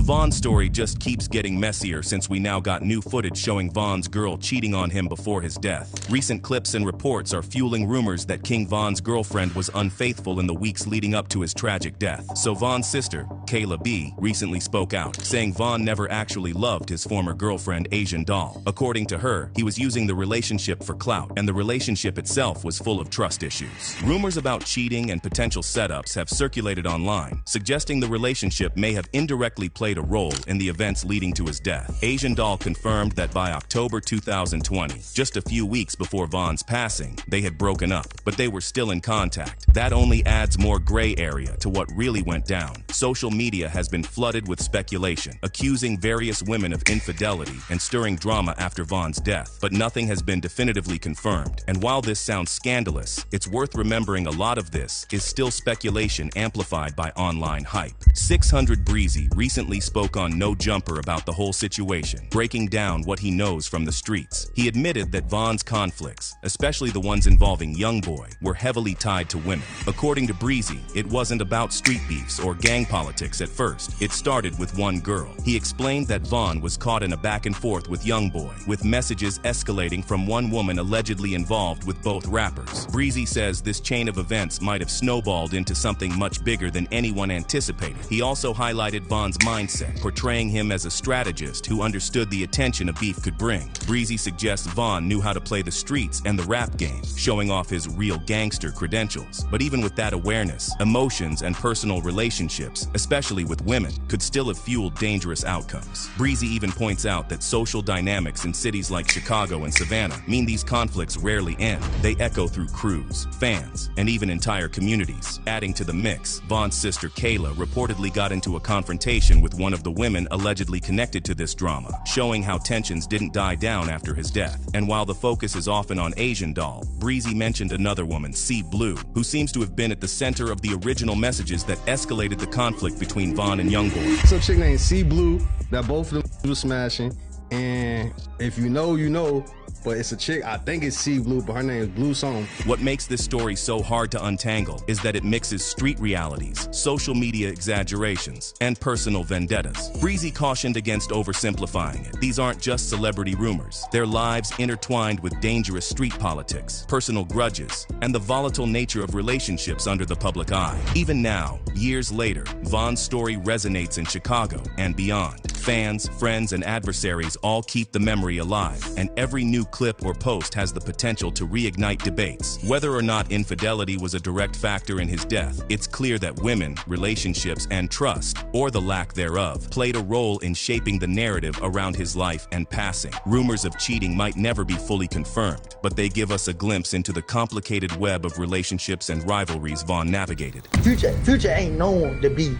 Von's story just keeps getting messier since we now got new footage showing Von's girl cheating on him before his death. Recent clips and reports are fueling rumors that King Von's girlfriend was unfaithful in the weeks leading up to his tragic death. So Von's sister, Kayla B, recently spoke out, saying Von never actually loved his former girlfriend Asian Doll. According to her, he was using the relationship for clout, and the relationship itself was full of trust issues. Rumors about cheating and potential setups have circulated online, suggesting the relationship may have indirectly played a role in the events leading to his death. Asian Doll confirmed that by October 2020, just a few weeks before Von's passing, they had broken up, but they were still in contact. That only adds more gray area to what really went down. Social media has been flooded with speculation, accusing various women of infidelity and stirring drama after Von's death, but nothing has been definitively confirmed. And while this sounds scandalous, it's worth remembering a lot of this is still speculation amplified by online hype. 600 Breezy recently spoke on No Jumper about the whole situation, breaking down what he knows from the streets. He admitted that Von's conflicts, especially the ones involving Youngboy, were heavily tied to women. According to Breezy, it wasn't about street beefs or gang politics at first. It started with one girl. He explained that Von was caught in a back and forth with Youngboy, with messages escalating from one woman allegedly involved with both rappers. Breezy says this chain of events might have snowballed into something much bigger than anyone anticipated. He also highlighted Von's mindset, portraying him as a strategist who understood the attention a beef could bring. Breezy suggests Von knew how to play the streets and the rap game, showing off his real gangster credentials. But even with that awareness, emotions and personal relationships, especially with women, could still have fueled dangerous outcomes. Breezy even points out that social dynamics in cities like Chicago and Savannah mean these conflicts rarely end. They echo through crews, fans, and even entire communities. Adding to the mix, Von's sister Kayla reportedly got into a confrontation with one of the women allegedly connected to this drama, showing how tensions didn't die down after his death. And while the focus is often on Asian Doll, Breezy mentioned another woman, C Blue, who seems to have been at the center of the original messages that escalated the conflict between Von and Youngboy. So a chick named C Blue that both of them was smashing, and if you know, you know. But it's a chick, I think it's C Blue, but her name is Blue Song. What makes this story so hard to untangle is that it mixes street realities, social media exaggerations, and personal vendettas. Breezy cautioned against oversimplifying it. These aren't just celebrity rumors. They're lives intertwined with dangerous street politics, personal grudges, and the volatile nature of relationships under the public eye. Even now, years later, Von's story resonates in Chicago and beyond. Fans, friends, and adversaries all keep the memory alive, and every new clip or post has the potential to reignite debates. Whether or not infidelity was a direct factor in his death, it's clear that women, relationships, and trust, or the lack thereof, played a role in shaping the narrative around his life and passing. Rumors of cheating might never be fully confirmed, but they give us a glimpse into the complicated web of relationships and rivalries Von navigated. Future ain't known to be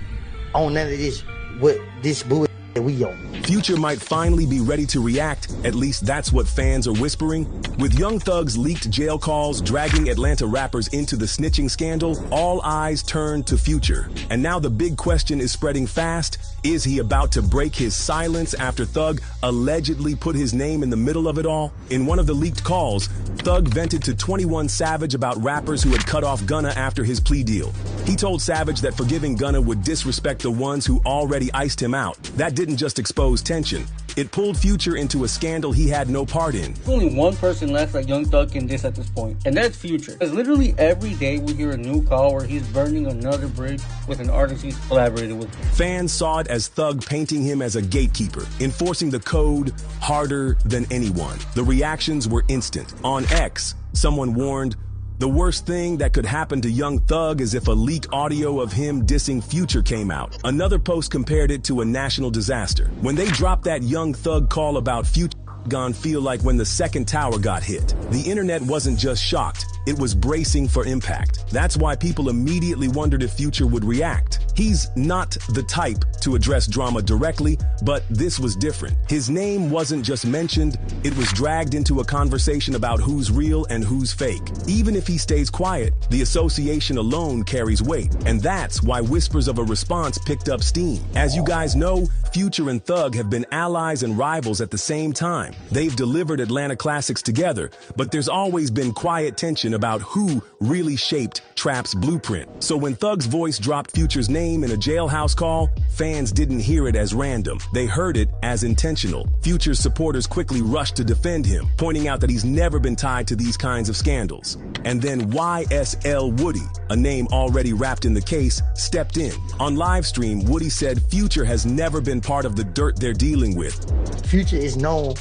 on none of this, what this bull that we on. Future might finally be ready to react, at least that's what fans are whispering. With Young Thug's leaked jail calls dragging Atlanta rappers into the snitching scandal, all eyes turn to Future. And now the big question is spreading fast. Is he about to break his silence after Thug allegedly put his name in the middle of it all? In one of the leaked calls, Thug vented to 21 Savage about rappers who had cut off Gunna after his plea deal. He told Savage that forgiving Gunna would disrespect the ones who already iced him out. That didn't just expose tension. It pulled Future into a scandal he had no part in. There's only one person left that Young Thug can diss at this point, and that's Future. Because literally every day we hear a new call where he's burning another bridge with an artist he's collaborated with. Fans saw it as Thug painting him as a gatekeeper, enforcing the code harder than anyone. The reactions were instant. On X, someone warned, "The worst thing that could happen to Young Thug is if a leak audio of him dissing Future came out." Another post compared it to a national disaster. When they dropped that Young Thug call about Future, gonna feel like when the second tower got hit. The internet wasn't just shocked, it was bracing for impact. That's why people immediately wondered if Future would react. He's not the type to address drama directly, but this was different. His name wasn't just mentioned, it was dragged into a conversation about who's real and who's fake. Even if he stays quiet, the association alone carries weight, and that's why whispers of a response picked up steam. As you guys know, Future and Thug have been allies and rivals at the same time. They've delivered Atlanta classics together, but there's always been quiet tension about who really shaped Trap's blueprint. So when Thug's voice dropped Future's name in a jailhouse call, fans didn't hear it as random. They heard it as intentional. Future's supporters quickly rushed to defend him, pointing out that he's never been tied to these kinds of scandals. And then YSL Woody, a name already wrapped in the case, stepped in. On live stream, Woody said Future has never been part of the dirt they're dealing with. Future is known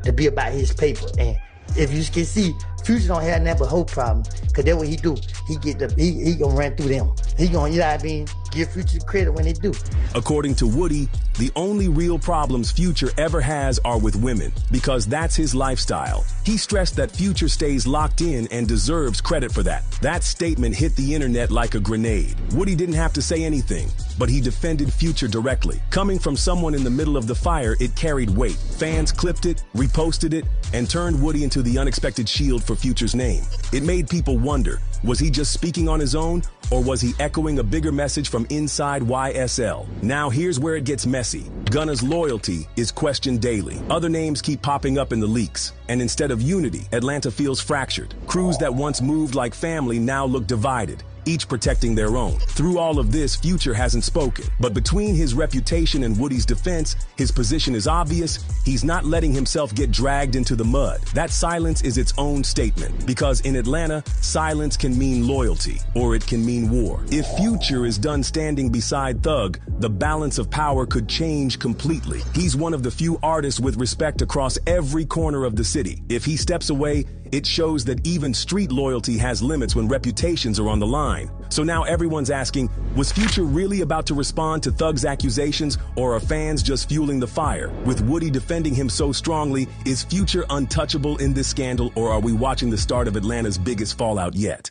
to be about his paper, and if you can see, Future don't have nothing but hope problems, cause that's what he do. He gonna run through them. He gonna, you know what I mean, give Future credit when they do. According to Woody, the only real problems Future ever has are with women, because that's his lifestyle. He stressed that Future stays locked in and deserves credit for that. That statement hit the internet like a grenade. Woody didn't have to say anything, but he defended Future directly. Coming from someone in the middle of the fire, it carried weight. Fans clipped it, reposted it, and turned Woody into the unexpected shield for Future's name. It made people wonder, was he just speaking on his own, or was he echoing a bigger message from inside YSL? Now here's where it gets messy. Gunna's loyalty is questioned daily. Other names keep popping up in the leaks. And instead of unity, Atlanta feels fractured. Crews that once moved like family now look divided, each protecting their own. Through all of this, Future hasn't spoken. But between his reputation and Woody's defense, his position is obvious. He's not letting himself get dragged into the mud. That silence is its own statement. Because in Atlanta, silence can mean loyalty, or it can mean war. If Future is done standing beside Thug, the balance of power could change completely. He's one of the few artists with respect across every corner of the city. If he steps away, it shows that even street loyalty has limits when reputations are on the line. So now everyone's asking, was Future really about to respond to Thug's accusations, or are fans just fueling the fire? With Woody defending him so strongly, is Future untouchable in this scandal, or are we watching the start of Atlanta's biggest fallout yet?